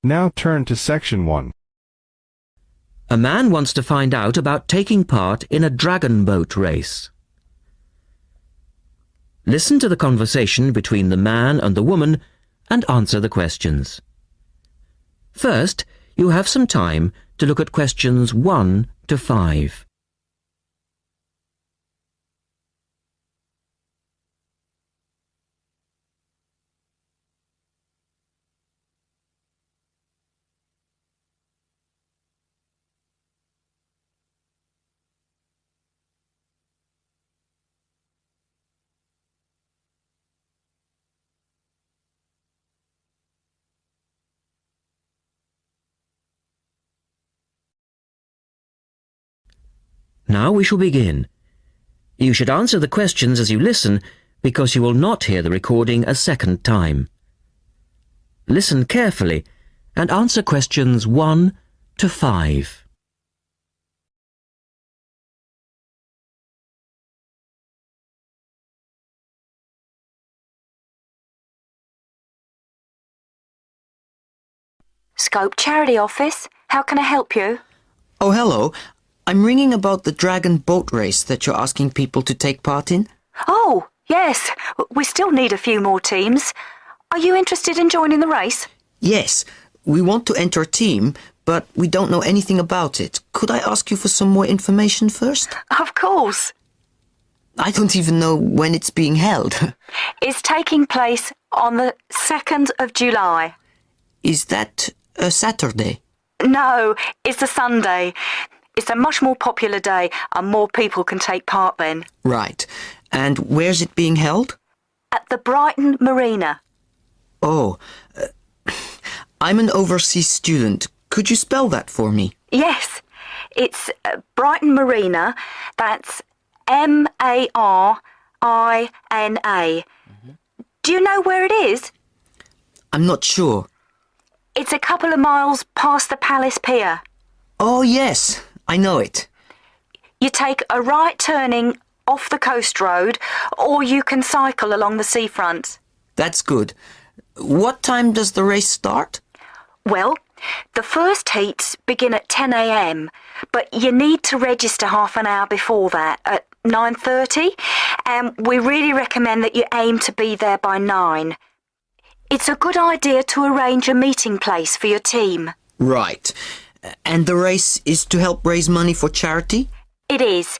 Now turn to Section 1. A man wants to find out about taking part in a dragon boat race. Listen to the conversation between the man and the woman and answer the questions. First, you have some time to look at questions 1 to 5. Now we shall begin. You should answer the questions as you listen, because you will not hear the recording a second time. Listen carefully and answer questions 1 to 5. Scope Charity Office. How can I help you? Oh, hello. I'm ringing about the dragon boat race that you're asking people to take part in. Oh, yes. We still need a few more teams. Are you interested in joining the race? Yes, we want to enter a team, but we don't know anything about it. Could I ask you for some more information first? Of course. I don't even know when it's being held. It's taking place on the 2nd of July. Is that a Saturday? No, it's a Sunday. It's a much more popular day and more people can take part then. Right. And where's it being held? At the Brighton Marina. Oh, I'm an overseas student. Could you spell that for me? Yes, it's Brighton Marina. That's M-A-R-I-N-A. Do you know where it is? I'm not sure. It's a couple of miles past the Palace Pier. Oh, yes. I know it. You take a right turning off the coast road, or you can cycle along the seafront. That's good. What time does the race start? Well, the first heats begin at 10 a.m, but you need to register half an hour before that, at 9:30, and we really recommend that you aim to be there by 9. It's a good idea to arrange a meeting place for your team. Right. And the race is to help raise money for charity? It is.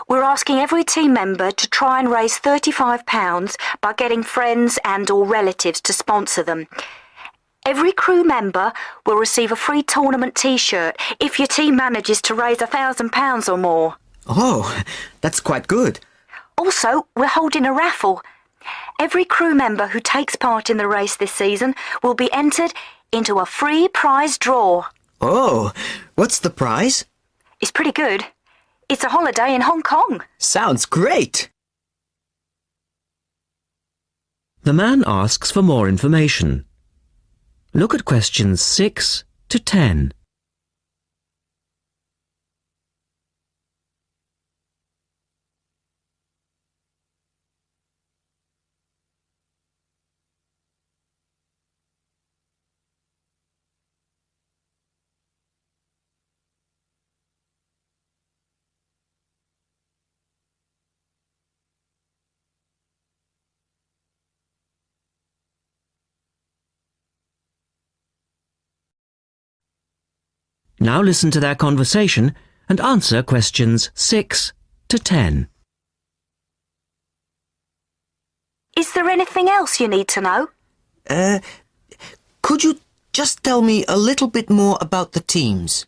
We're asking every team member to try and raise £35 by getting friends and or relatives to sponsor them. Every crew member will receive a free tournament T-shirt if your team manages to raise £1,000 or more. Oh, that's quite good. Also, we're holding a raffle. Every crew member who takes part in the race this season will be entered into a free prize draw. Oh, what's the prize? It's pretty good. It's a holiday in Hong Kong. Sounds great. The man asks for more information. Look at questions 6 to 10. Now listen to their conversation and answer questions 6 to 10. Is there anything else you need to know? Could you just tell me a little bit more about the teams?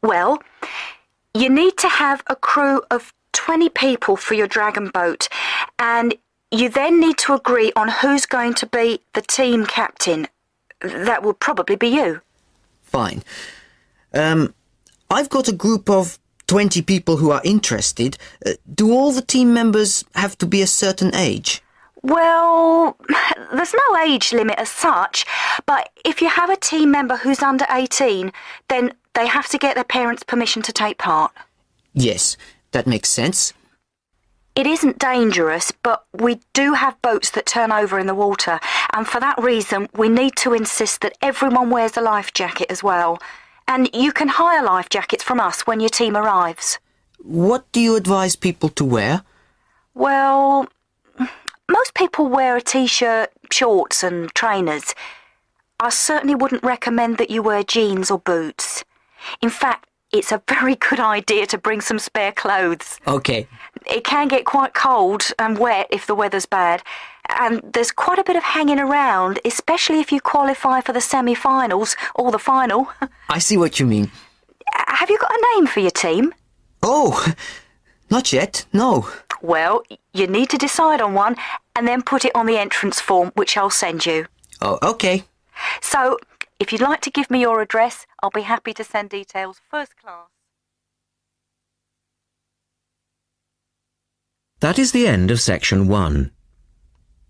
Well, you need to have a crew of 20 people for your dragon boat, and you then need to agree on who's going to be the team captain. That will probably be you. Fine. I've got a group of 20 people who are interested. Do all the team members have to be a certain age? Well, there's no age limit as such, but if you have a team member who's under 18, then they have to get their parents' permission to take part. Yes, that makes sense. It isn't dangerous, but we do have boats that turn over in the water, and for that reason we need to insist that everyone wears a life jacket as well. And you can hire life jackets from us when your team arrives. What do you advise people to wear? Well, most people wear a t-shirt, shorts and trainers. I certainly wouldn't recommend that you wear jeans or boots. In fact, it's a very good idea to bring some spare clothes. Okay. It can get quite cold and wet if the weather's bad, and there's quite a bit of hanging around, especially if you qualify for the semi-finals or the final. I see what you mean. Have you got a name for your team? Oh, not yet, no. Well, you need to decide on one and then put it on the entrance form, which I'll send you. Oh, okay. So, if you'd like to give me your address, I'll be happy to send details first class. That is the end of section 1.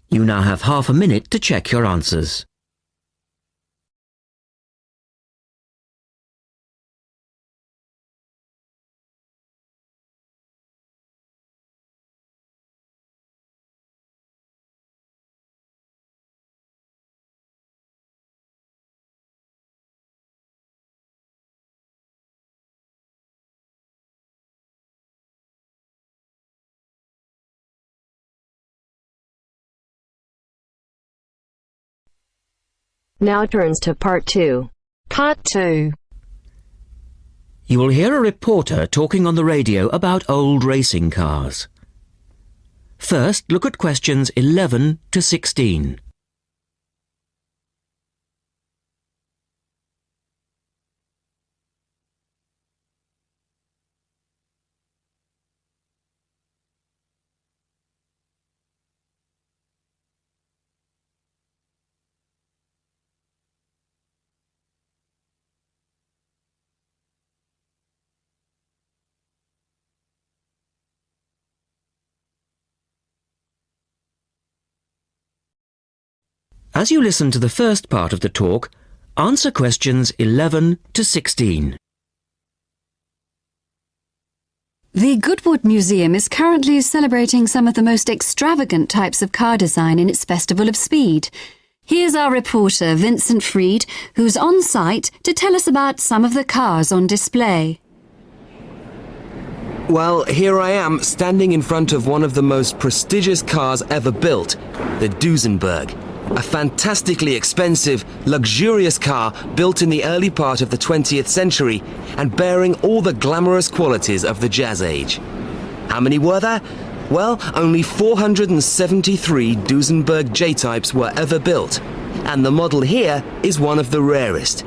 You now have half a minute to check your answers. Now turns to Part 2. Part 2. You will hear a reporter talking on the radio about old racing cars. First, look at questions 11 to 16. As you listen to the first part of the talk, answer questions 11 to 16. The Goodwood Museum is currently celebrating some of the most extravagant types of car design in its Festival of Speed. Here's our reporter, Vincent Freed, who's on site to tell us about some of the cars on display. Well, here I am, standing in front of one of the most prestigious cars ever built, the Duesenberg. A fantastically expensive, luxurious car built in the early part of the 20th century and bearing all the glamorous qualities of the Jazz Age. How many were there? Well, only 473 Duesenberg J-types were ever built, and the model here is one of the rarest.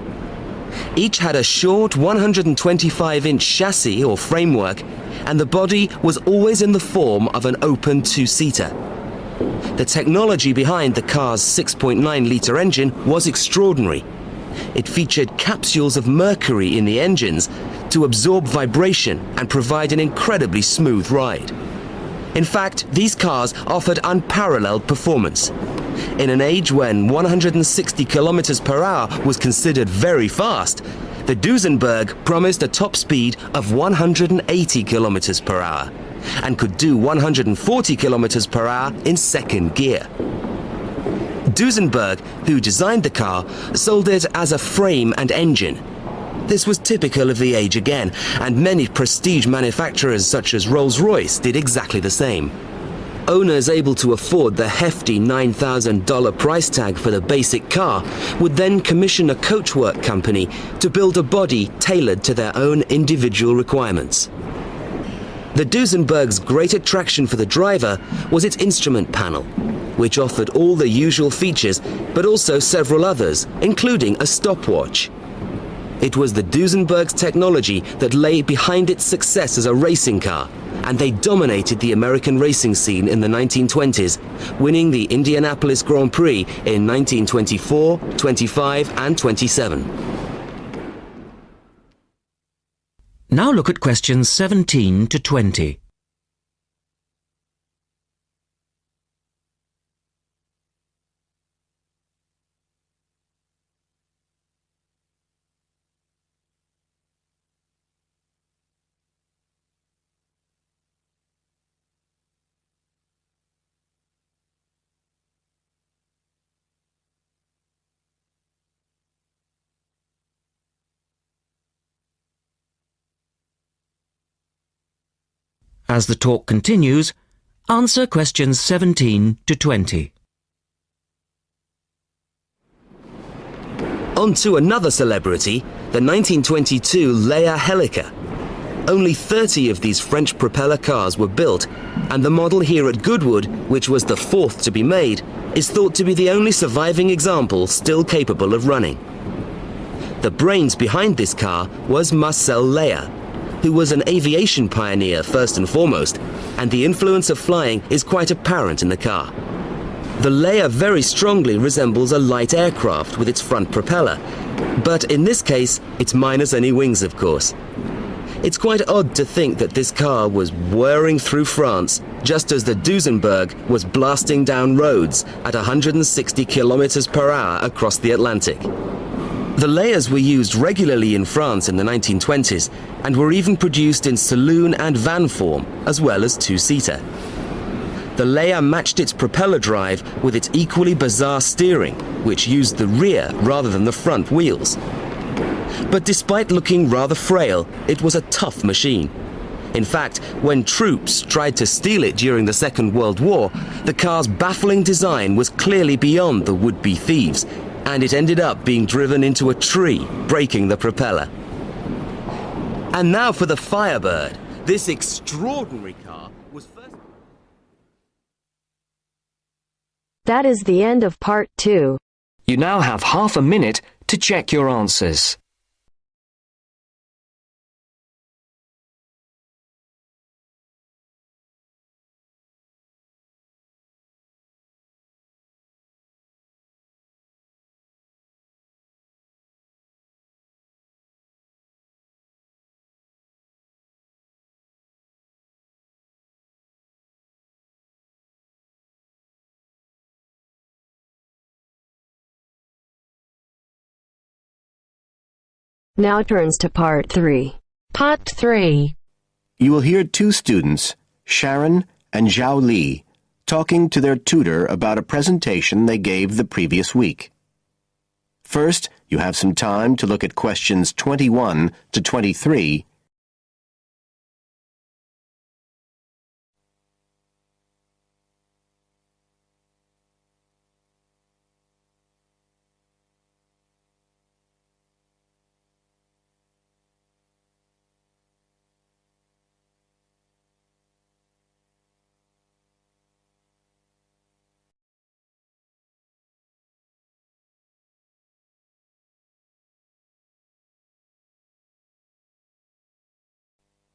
Each had a short 125-inch chassis or framework, and the body was always in the form of an open two-seater. The technology behind the car's 6.9-litre engine was extraordinary. It featured capsules of mercury in the engines to absorb vibration and provide an incredibly smooth ride. In fact, these cars offered unparalleled performance. In an age when 160 kilometers per hour was considered very fast, the Duesenberg promised a top speed of 180 kilometers per hour and could do 140 kilometers per hour in second gear. Duesenberg, who designed the car, sold it as a frame and engine. This was typical of the age again, and many prestige manufacturers such as Rolls-Royce did exactly the same. Owners able to afford the hefty $9,000 price tag for the basic car would then commission a coachwork company to build a body tailored to their own individual requirements. The Duesenberg's great attraction for the driver was its instrument panel, which offered all the usual features, but also several others, including a stopwatch. It was the Duesenberg's technology that lay behind its success as a racing car, and they dominated the American racing scene in the 1920s, winning the Indianapolis Grand Prix in 1924, 25, and 27. Now look at questions 17 to 20. As the talk continues, answer questions 17 to 20. On to another celebrity, the 1922 Leia Helica. Only 30 of these French propeller cars were built, and the model here at Goodwood, which was the fourth to be made, is thought to be the only surviving example still capable of running. The brains behind this car was Marcel Leia, who was an aviation pioneer first and foremost, and the influence of flying is quite apparent in the car. The Leia very strongly resembles a light aircraft with its front propeller, but in this case, it's minus any wings, of course. It's quite odd to think that this car was whirring through France just as the Duesenberg was blasting down roads at 160 kilometers per hour across the Atlantic. The Leias were used regularly in France in the 1920s and were even produced in saloon and van form, as well as two-seater. The Leia matched its propeller drive with its equally bizarre steering, which used the rear rather than the front wheels. But despite looking rather frail, it was a tough machine. In fact, when troops tried to steal it during the Second World War, the car's baffling design was clearly beyond the would-be thieves, and it ended up being driven into a tree, breaking the propeller. And now for the Firebird. This extraordinary car was first... That is the end of part 2. You now have half a minute to check your answers. Now turns to part 3. Part 3. You will hear two students, Sharon and Zhao Li, talking to their tutor about a presentation they gave the previous week. First, you have some time to look at questions 21 to 23.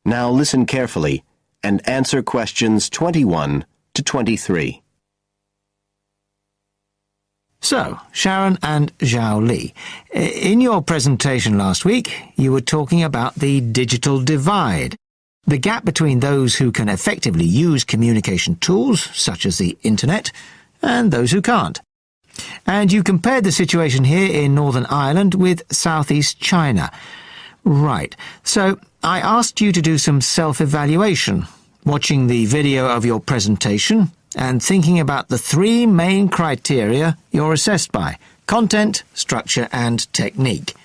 Now listen carefully and answer questions 21 to 23. So, Sharon and Zhao Li, in your presentation last week, you were talking about the digital divide, the gap between those who can effectively use communication tools, such as the internet, and those who can't. And you compared the situation here in Northern Ireland with southeast China. Right. So, I asked you to do some self-evaluation, watching the video of your presentation and thinking about the 3 main criteria you're assessed by: content, structure and technique.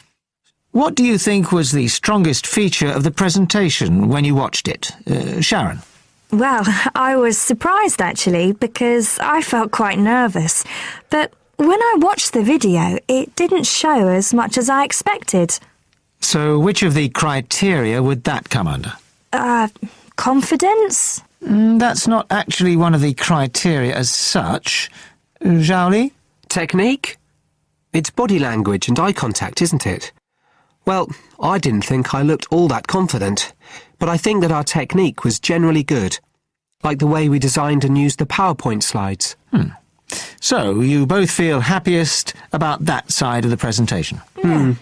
What do you think was the strongest feature of the presentation when you watched it? Sharon? Well, I was surprised actually, because I felt quite nervous. But when I watched the video, it didn't show as much as I expected. So which of the criteria would that come under? Confidence? That's not actually one of the criteria as such. Zhao Li? Technique? It's body language and eye contact, isn't it? Well, I didn't think I looked all that confident, but I think that our technique was generally good, like the way we designed and used the PowerPoint slides. So, you both feel happiest about that side of the presentation? Yeah.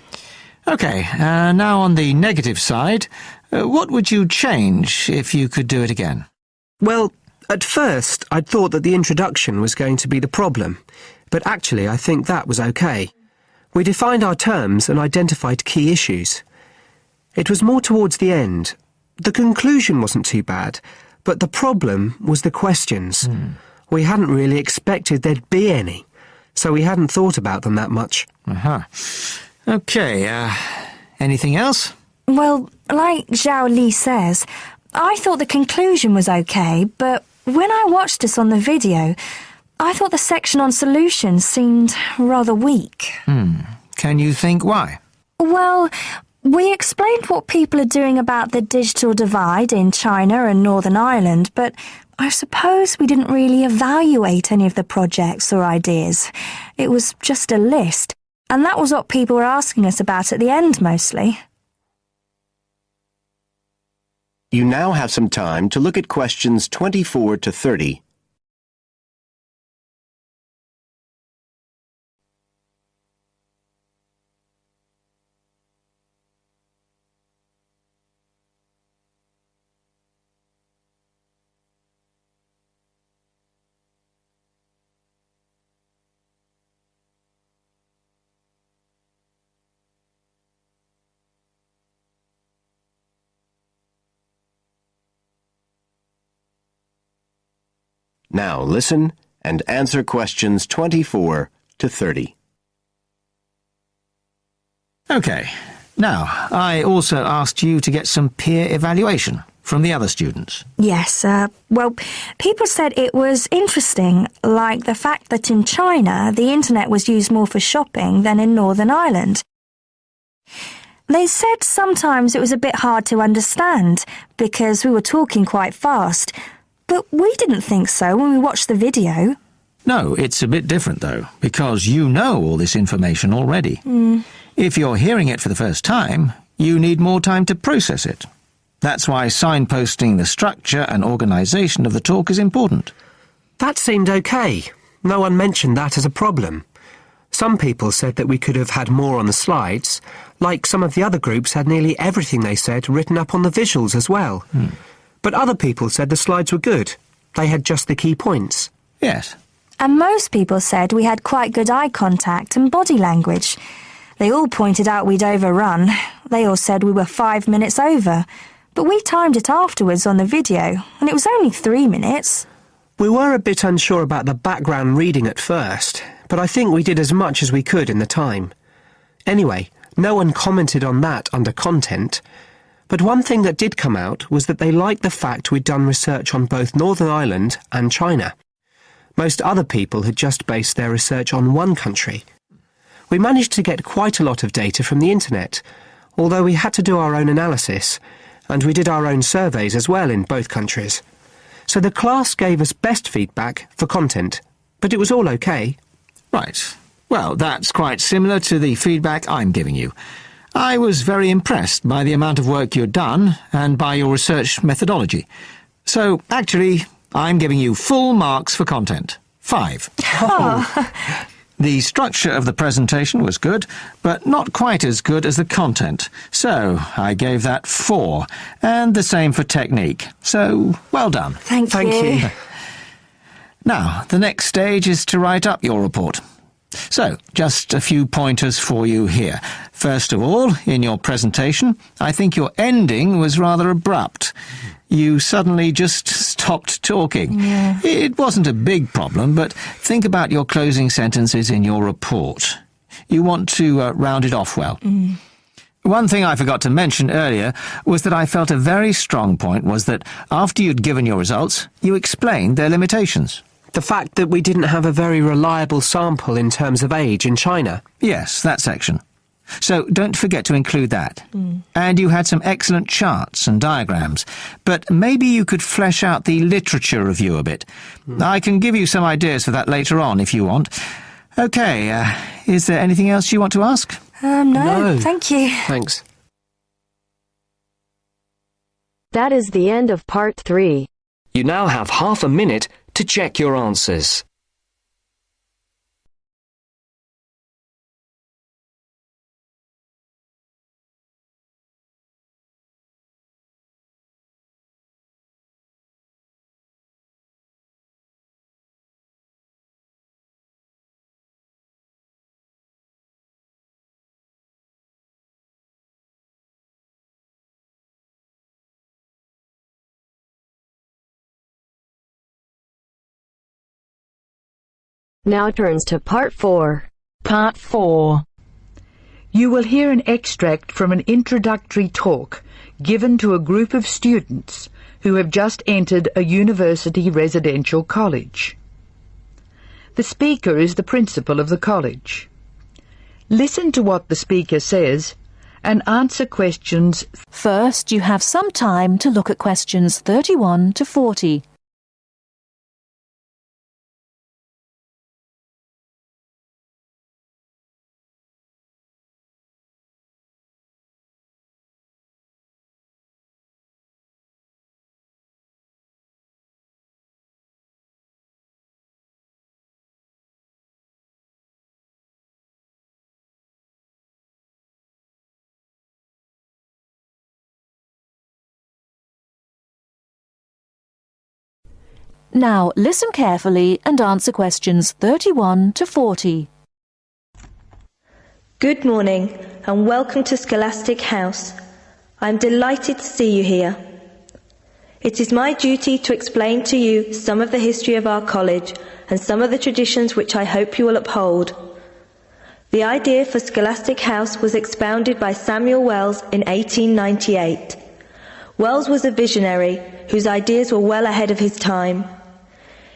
OK, now on the negative side, what would you change if you could do it again? Well, at first I'd thought that the introduction was going to be the problem, but actually I think that was okay. We defined our terms and identified key issues. It was more towards the end. The conclusion wasn't too bad, but the problem was the questions. We hadn't really expected there'd be any, so we hadn't thought about them that much. OK, anything else? Well, like Zhao Li says, I thought the conclusion was okay, but when I watched us on the video, I thought the section on solutions seemed rather weak. Can you think why? Well, we explained what people are doing about the digital divide in China and Northern Ireland, but I suppose we didn't really evaluate any of the projects or ideas. It was just a list, and that was what people were asking us about at the end mostly. You now have some time to look at questions 24 to 30. Now listen and answer questions 24 to 30. OK. Now, I also asked you to get some peer evaluation from the other students. Yes, well, people said it was interesting, like the fact that in China the internet was used more for shopping than in Northern Ireland. They said sometimes it was a bit hard to understand because we were talking quite fast, but we didn't think so when we watched the video. No, it's a bit different, though, because you know all this information already. If you're hearing it for the first time, you need more time to process it. That's why signposting the structure and organisation of the talk is important. That seemed okay. No one mentioned that as a problem. Some people said that we could have had more on the slides, like some of the other groups had nearly everything they said written up on the visuals as well. But other people said the slides were good. They had just the key points. Yes. And most people said we had quite good eye contact and body language. They all pointed out we'd overrun. They all said we were 5 minutes over. But we timed it afterwards on the video, and it was only 3 minutes. We were a bit unsure about the background reading at first, but I think we did as much as we could in the time. Anyway, no one commented on that under content. But one thing that did come out was that they liked the fact we'd done research on both Northern Ireland and China. Most other people had just based their research on one country. We managed to get quite a lot of data from the internet, although we had to do our own analysis, and we did our own surveys as well in both countries. So the class gave us best feedback for content, but it was all okay. Right. Well, that's quite similar to the feedback I'm giving you. I was very impressed by the amount of work you'd done and by your research methodology. So, actually, I'm giving you full marks for content. 5. The structure of the presentation was good, but not quite as good as the content. So, I gave that 4. And the same for technique. So, well done. Thank you. Now, the next stage is to write up your report. So, just a few pointers for you here. First of all, in your presentation, I think your ending was rather abrupt. You suddenly just stopped talking. Yeah. It wasn't a big problem, but think about your closing sentences in your report. You want to round it off well. One thing I forgot to mention earlier was that I felt a very strong point was that after you'd given your results, you explained their limitations. The fact that we didn't have a very reliable sample in terms of age in China. Yes, that section. So don't forget to include that. And you had some excellent charts and diagrams, but maybe you could flesh out the literature review a bit. I can give you some ideas for that later on if you want. OK, is there anything else you want to ask? No, thank you. Thanks. That is the end of part 3. You now have half a minute to check your answers. Now turns to part 4. Part 4. You will hear an extract from an introductory talk given to a group of students who have just entered a university residential college. The speaker is the principal of the college. Listen to what the speaker says and answer questions. First, you have some time to look at questions 31 to 40. Now, listen carefully and answer questions 31 to 40. Good morning and welcome to Scholastic House. I am delighted to see you here. It is my duty to explain to you some of the history of our college and some of the traditions which I hope you will uphold. The idea for Scholastic House was expounded by Samuel Wells in 1898. Wells was a visionary whose ideas were well ahead of his time.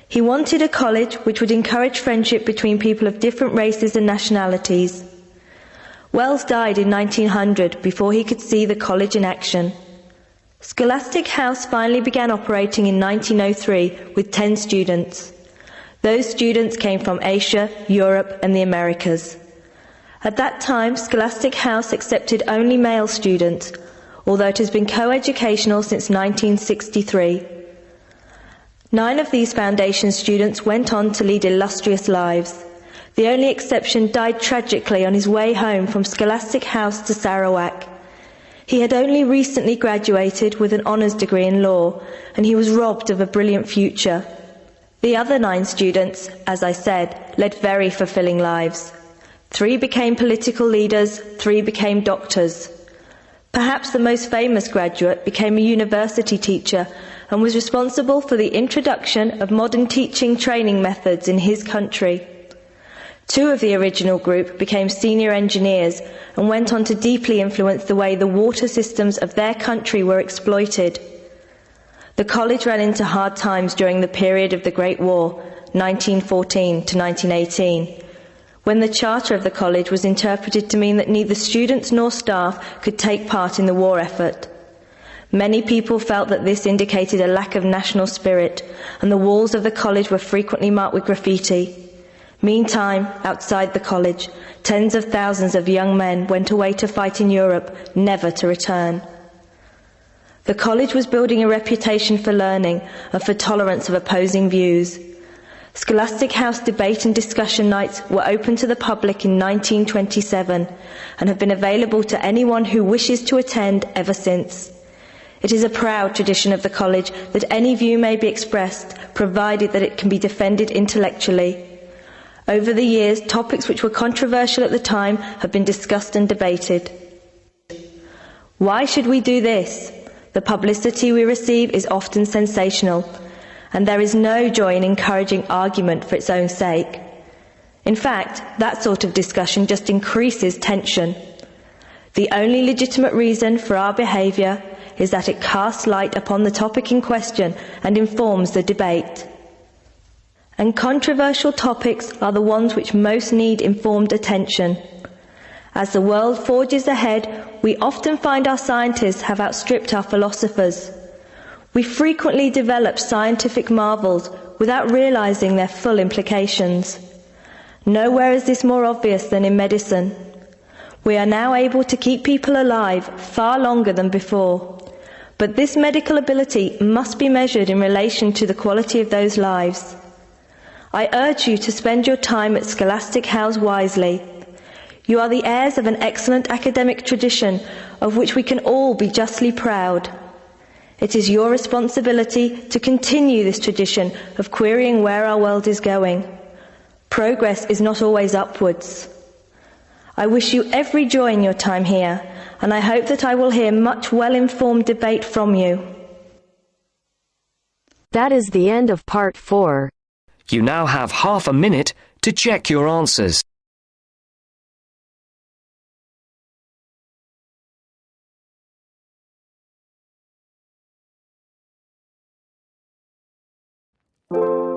He wanted a college which would encourage friendship between people of different races and nationalities. Wells died in 1900 before he could see the college in action. Scholastic House finally began operating in 1903 with 10 students. Those students came from Asia, Europe and the Americas. At that time, Scholastic House accepted only male students, although it has been co-educational since 1963. 9 of these foundation students went on to lead illustrious lives. The only exception died tragically on his way home from Scholastic House to Sarawak. He had only recently graduated with an honours degree in law, and he was robbed of a brilliant future. The other 9 students, as I said, led very fulfilling lives. 3 became political leaders, 3 became doctors. Perhaps the most famous graduate became a university teacher and was responsible for the introduction of modern teaching training methods in his country. 2 of the original group became senior engineers and went on to deeply influence the way the water systems of their country were exploited. The college ran into hard times during the period of the Great War, 1914 to 1918, when the charter of the college was interpreted to mean that neither students nor staff could take part in the war effort. Many people felt that this indicated a lack of national spirit, and the walls of the college were frequently marked with graffiti. Meantime, outside the college, tens of thousands of young men went away to fight in Europe, never to return. The college was building a reputation for learning and for tolerance of opposing views. Scholastic House debate and discussion nights were open to the public in 1927 and have been available to anyone who wishes to attend ever since. It is a proud tradition of the college that any view may be expressed, provided that it can be defended intellectually. Over the years, topics which were controversial at the time have been discussed and debated. Why should we do this? The publicity we receive is often sensational, and there is no joy in encouraging argument for its own sake. In fact, that sort of discussion just increases tension. The only legitimate reason for our behaviour is that it casts light upon the topic in question and informs the debate. And controversial topics are the ones which most need informed attention. As the world forges ahead, we often find our scientists have outstripped our philosophers. We frequently develop scientific marvels without realizing their full implications. Nowhere is this more obvious than in medicine. We are now able to keep people alive far longer than before. But this medical ability must be measured in relation to the quality of those lives. I urge you to spend your time at Scholastic House wisely. You are the heirs of an excellent academic tradition of which we can all be justly proud. It is your responsibility to continue this tradition of querying where our world is going. Progress is not always upwards. I wish you every joy in your time here, and I hope that I will hear much well-informed debate from you. That is the end of part 4. You now have half a minute to check your answers. you.